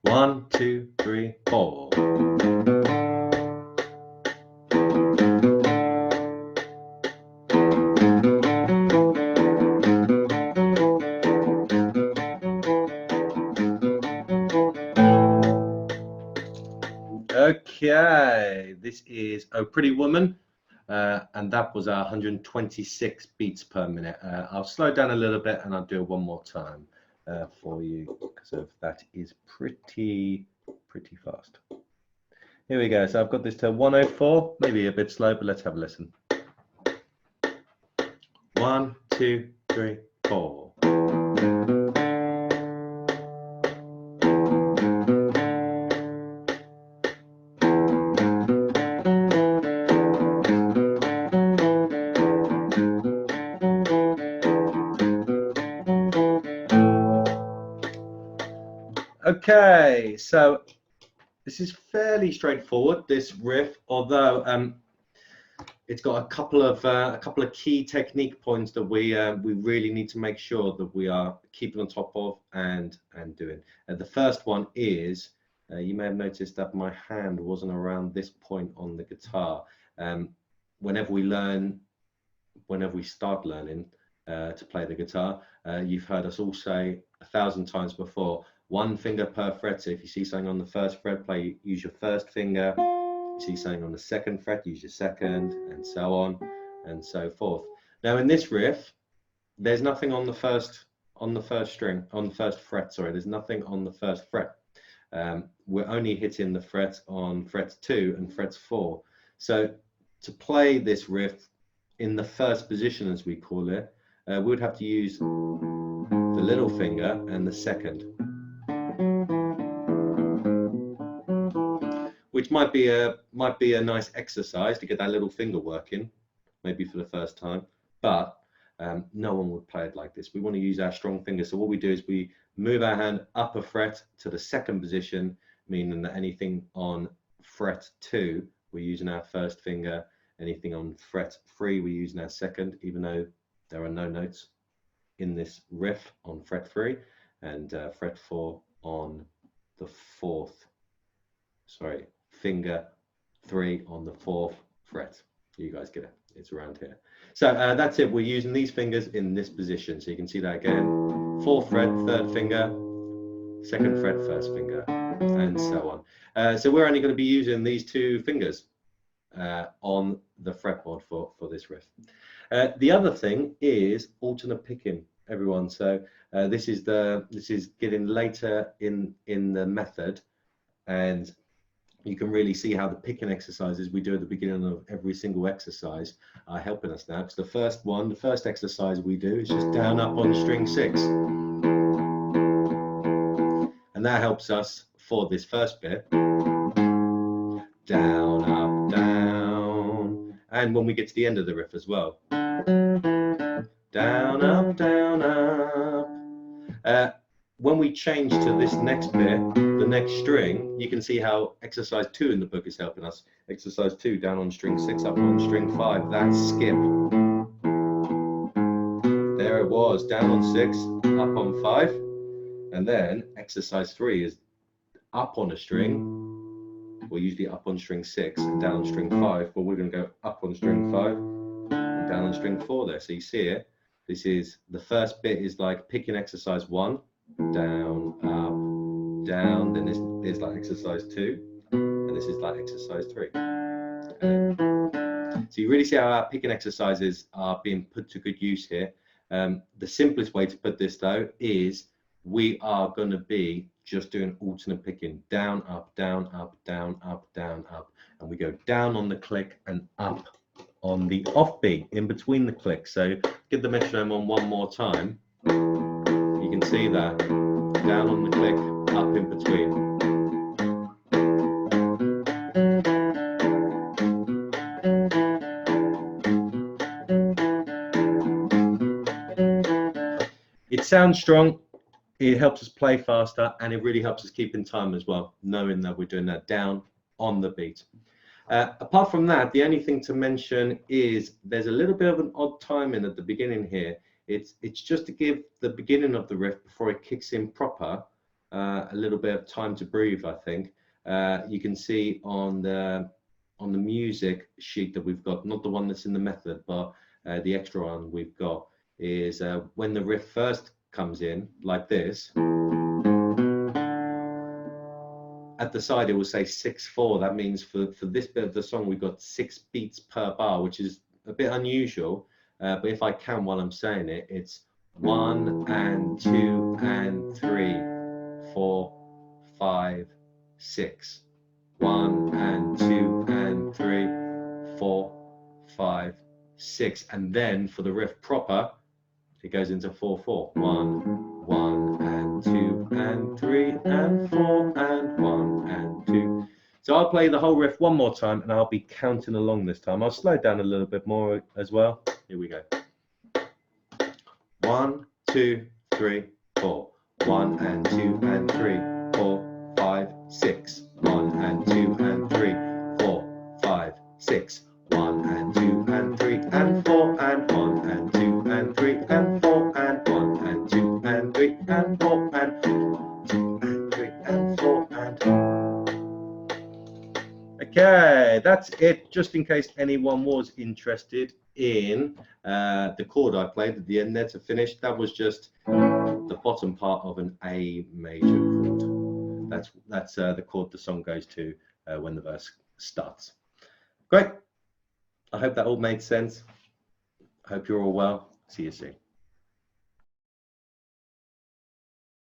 1, 2, 3, 4. Okay, this is Oh Pretty Woman, and that was 126 beats per minute. I'll slow down a little bit and I'll do it one more time for you, because that is pretty fast. Here we go. So I've got this to 104, maybe a bit slow, but let's have a listen. 1, 2, 3, 4. Okay, so this is fairly straightforward, this riff, although it's got a couple of key technique points that we really need to make sure that we are keeping on top of and doing. The first one is you may have noticed that my hand wasn't around this point on the guitar. Whenever we start learning to play the guitar, you've heard us all say 1,000 times before, one finger per fret. So if you see something on the first fret, use your first finger. You see something on the second fret, use your second, and so on and so forth. Now in this riff, there's nothing on the first fret. Sorry, there's nothing on the first fret. We're only hitting the fret on frets 2 and frets 4. So to play this riff in the first position, as we call it, we would have to use the little finger and the second, which might be a nice exercise to get that little finger working, maybe for the first time, but no one would play it like this. We want to use our strong finger. So what we do is we move our hand up a fret to the second position, meaning that anything on fret 2, we're using our first finger. Anything on fret 3, we're using our second, even though there are no notes in this riff on fret 3, and fret 4 on the finger 3 on the 4th fret. You guys get it, it's around here. So that's it, we're using these fingers in this position. So you can see that again, 4th fret, 3rd finger, 2nd fret, 1st finger, and so on. So we're only going to be using these 2 fingers on the fretboard for this riff. The other thing is alternate picking, everyone. So this is getting later in the method, and you can really see how the picking exercises we do at the beginning of every single exercise are helping us now. Because the first exercise we do is just down up on string 6, and that helps us for this first bit. Down, up, down, and when we get to the end of the riff as well. Down, up, down, up. When we change to this next bit, the next string, you can see how exercise 2 in the book is helping us. Exercise 2, down on string 6, up on string 5, that's skip. There it was, down on 6, up on 5. And then exercise 3 is up on a string. We're usually up on string 6 and down on string 5, but we're going to go up on string 5 and down on string 4 there. So you see it. This is, the first bit is like picking exercise 1, down, up, down, then this is like exercise 2, and this is like exercise 3. So you really see how our picking exercises are being put to good use here. The simplest way to put this though is we are going to be just doing alternate picking, down, up, down, up, down, up, down, up, and we go down on the click and up on the offbeat in between the clicks. So give the metronome on one more time. You can see that, down on the click, up in between. It sounds strong, it helps us play faster, and it really helps us keep in time as well, knowing that we're doing that down on the beat. Apart from that, the only thing to mention is there's a little bit of an odd timing at the beginning here. It's just to give the beginning of the riff before it kicks in proper. a little bit of time to breathe, I think. You can see on the music sheet that we've got, not the one that's in the method, but the extra one we've got is when the riff first comes in like this, at the side it will say 6/4. That means for this bit of the song we've got 6 beats per bar, which is a bit unusual, but if I count while I'm saying it, it's 1 and 2 and 3, 4, 5, 6. 1 and 2 and 3, 4, 5, 6, and then for the riff proper, it goes into 4/4. 1, 1 and 2 and 3 and 4 and 1 and 2. So I'll play the whole riff one more time, and I'll be counting along this time. I'll slow down a little bit more as well. Here we go. 1, 2, 3, 4. 1 and 2 and 3, 4, 5, 6. 1 and 2 and 3, 4, 5, 6. 1 and 2 and 3 and 4 and 1 and 2 and 3 and 4 and 1 and 2 and 3 and 4 and 2 and 3 and 4 and. Okay, that's it. Just in case anyone was interested in the chord I played at the end there to finish, that was just the bottom part of an A major chord. That's the chord the song goes to when the verse starts. Great. I hope that all made sense. I hope you're all well. See you soon.